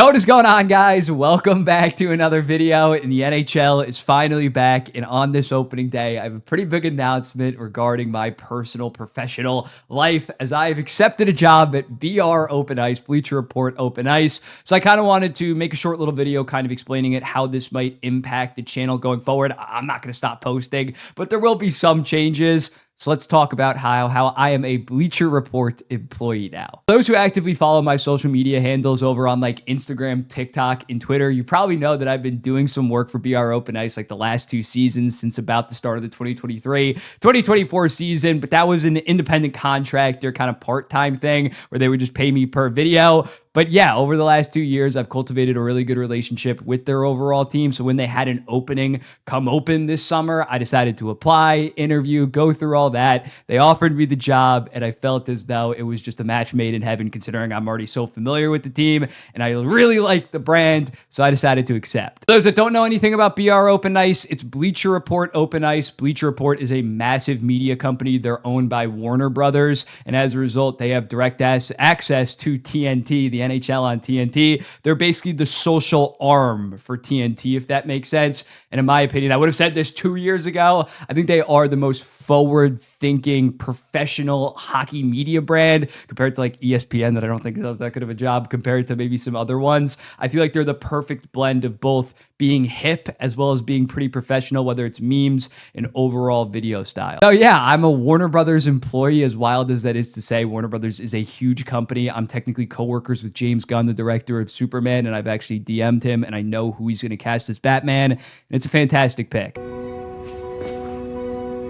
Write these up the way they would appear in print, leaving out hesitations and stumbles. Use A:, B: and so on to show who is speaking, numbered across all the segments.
A: Yo, what is going on, guys? Welcome back to another video. And the NHL is finally back. And on this opening day, I have a pretty big announcement regarding my personal professional life, as I have accepted a job at BR Open Ice, Bleacher Report Open Ice. So I kind of wanted to make a short little video kind of explaining it, how this might impact the channel going forward. I'm not going to stop posting, but there will be some changes. So let's talk about how I am a Bleacher Report employee now. Those who actively follow my social media handles over on like Instagram, TikTok, and Twitter, you probably know that I've been doing some work for BR Open Ice like the last 2 seasons since about the start of the 2023-2024 season. But that was an independent contractor kind of part-time thing where they would just pay me per video. But yeah, over the last 2 years, I've cultivated a really good relationship with their overall team. So when they had an opening come open this summer, I decided to apply, interview, go through all that. They offered me the job, and I felt as though it was just a match made in heaven, considering I'm already so familiar with the team and I really like the brand. So I decided to accept. For those that don't know anything about BR Open Ice, it's Bleacher Report Open Ice. Bleacher Report is a massive media company. They're owned by Warner Brothers, and as a result, they have direct access to TNT, the NHL on TNT. They're basically the social arm for TNT, if that makes sense. And in my opinion, I would have said this 2 years ago, I think they are the most forward-thinking professional hockey media brand compared to like ESPN, that I don't think does that good of a job compared to maybe some other ones. I feel like they're the perfect blend of both being hip as well as being pretty professional, whether it's memes and overall video style. So yeah, I'm a Warner Brothers employee, as wild as that is to say. Warner Brothers is a huge company. I'm technically co-workers with James Gunn, the director of Superman, and I've actually DM'd him, and I know who he's going to cast as Batman, and it's a fantastic pick.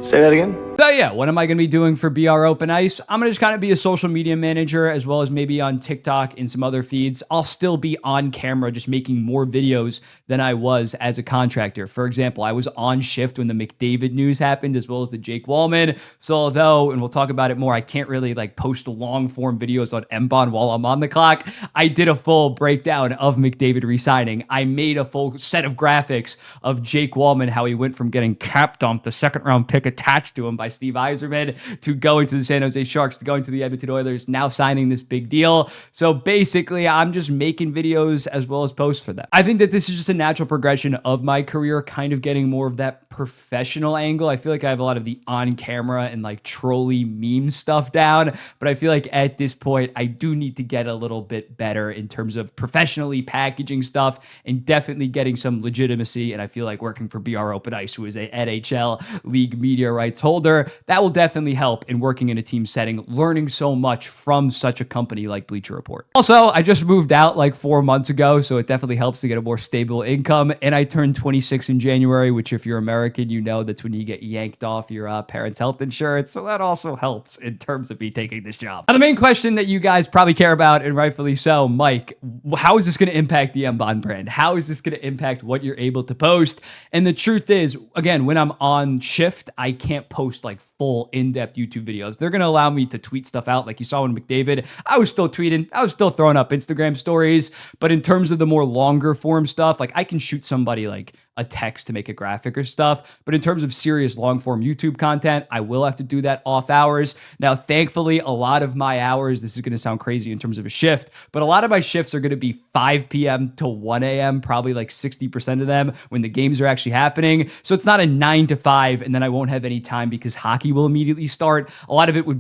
B: Say that again?
A: So yeah, what am I going to be doing for BR Open Ice? I'm going to just kind of be a social media manager, as well as maybe on TikTok and some other feeds. I'll still be on camera, just making more videos than I was as a contractor. For example, I was on shift when the McDavid news happened, as well as the Jake Wallman. So although, and we'll talk about it more, I can't really like post long form videos on MBON while I'm on the clock, I did a full breakdown of McDavid re-signing. I made a full set of graphics of Jake Wallman, how he went from getting cap dumped, the second round pick attached to him by Steve Yzerman, to going to the San Jose Sharks, to going to the Edmonton Oilers, now signing this big deal. So basically, I'm just making videos as well as posts for them. I think that this is just a natural progression of my career, kind of getting more of that professional angle. I feel like I have a lot of the on-camera and like trolley meme stuff down, but I feel like at this point, I do need to get a little bit better in terms of professionally packaging stuff and definitely getting some legitimacy. And I feel like working for BR Open Ice, who is a NHL league media rights holder, that will definitely help in working in a team setting, learning so much from such a company like Bleacher Report. Also, I just moved out like 4 months ago, so it definitely helps to get a more stable income. And I turned 26 in January, which if you're American, you know that's when you get yanked off your parents' health insurance. So that also helps in terms of me taking this job. Now, the main question that you guys probably care about, and rightfully so, Mike, how is this going to impact the MBON brand? How is this going to impact what you're able to post? And the truth is, again, when I'm on shift, I can't post like full in-depth YouTube videos. They're going to allow me to tweet stuff out. Like you saw when McDavid, I was still tweeting. I was still throwing up Instagram stories. But in terms of the more longer form stuff, like I can shoot somebody like a text to make a graphic or stuff. But in terms of serious long form YouTube content, I will have to do that off hours. Now, thankfully, a lot of my hours, this is going to sound crazy in terms of a shift, but a lot of my shifts are going to be 5 p.m. to 1 a.m., probably like 60% of them when the games are actually happening. So it's not a 9 to 5, and then I won't have any time because hockey will immediately start. A lot of it will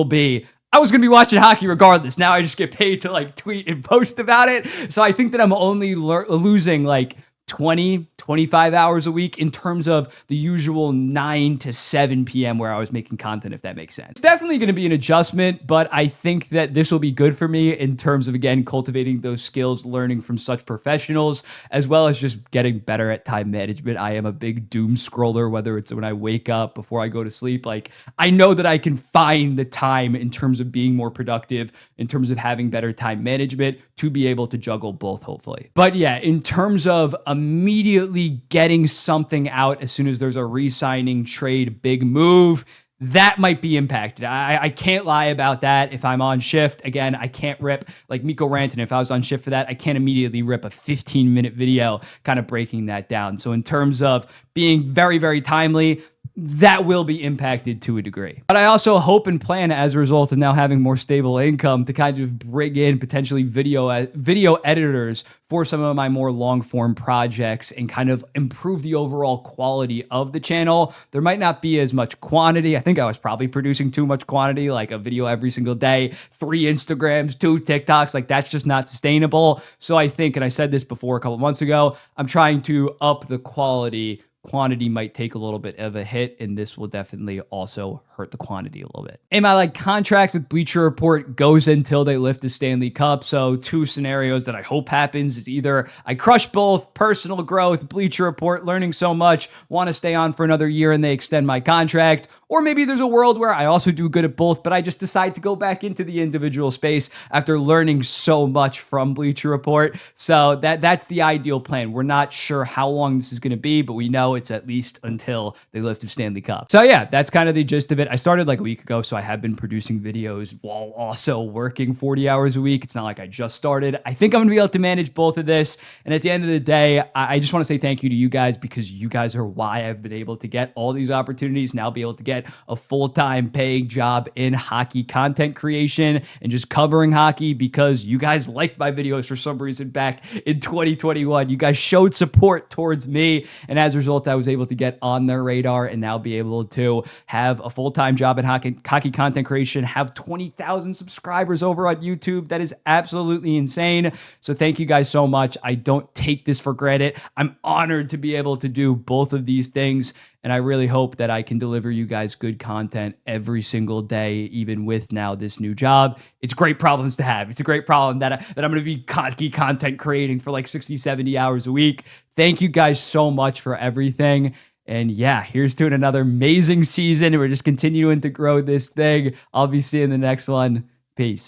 A: be I was going to be watching hockey regardless. Now I just get paid to like tweet and post about it. So I think that I'm only losing like 20, 25 hours a week in terms of the usual 9 to 7 p.m. where I was making content, if that makes sense. It's definitely going to be an adjustment, but I think that this will be good for me in terms of, again, cultivating those skills, learning from such professionals, as well as just getting better at time management. I am a big doom scroller, whether it's when I wake up, before I go to sleep. Like, I know that I can find the time in terms of being more productive, in terms of having better time management to be able to juggle both, hopefully. But yeah, in terms of immediately getting something out as soon as there's a re-signing, trade, big move, that might be impacted. I can't lie about that. If I'm on shift, again, I can't rip like Mikko Rantanen. If I was on shift for that, I can't immediately rip a 15-minute video kind of breaking that down. So in terms of being very, very timely, that will be impacted to a degree. But I also hope and plan, as a result of now having more stable income, to kind of bring in potentially video editors for some of my more long form projects and kind of improve the overall quality of the channel. There might not be as much quantity. I think I was probably producing too much quantity, like a video every single day, 3 Instagrams, 2 TikToks. Like, that's just not sustainable. So I think, and I said this before a couple months ago, I'm trying to up the quality. Quantity might take a little bit of a hit, and this will definitely also hurt the quantity a little bit. And my contract with Bleacher Report goes until they lift the Stanley Cup. So 2 scenarios that I hope happens is either I crush both, personal growth, Bleacher Report, learning so much, want to stay on for another year and they extend my contract, or maybe there's a world where I also do good at both, but I just decide to go back into the individual space after learning so much from Bleacher Report. So that's the ideal plan. We're not sure how long this is going to be, but we know it's at least until they lift the Stanley Cup. So yeah, that's kind of the gist of it. I started like a week ago, so I have been producing videos while also working 40 hours a week. It's not like I just started. I think I'm going to be able to manage both of this. And at the end of the day, I just want to say thank you to you guys, because you guys are why I've been able to get all these opportunities, now be able to get a full-time paying job in hockey content creation and just covering hockey, because you guys liked my videos for some reason back in 2021. You guys showed support towards me, and as a result, I was able to get on their radar and now be able to have a full-time job in hockey content creation, have 20,000 subscribers over on YouTube. That is absolutely insane. So thank you guys so much. I don't take this for granted. I'm honored to be able to do both of these things. And I really hope that I can deliver you guys good content every single day, even with now this new job. It's great problems to have. It's a great problem that I'm going to be hockey content creating for like 60, 70 hours a week. Thank you guys so much for everything. And yeah, here's to another amazing season. We're just continuing to grow this thing. I'll be seeing the next one. Peace.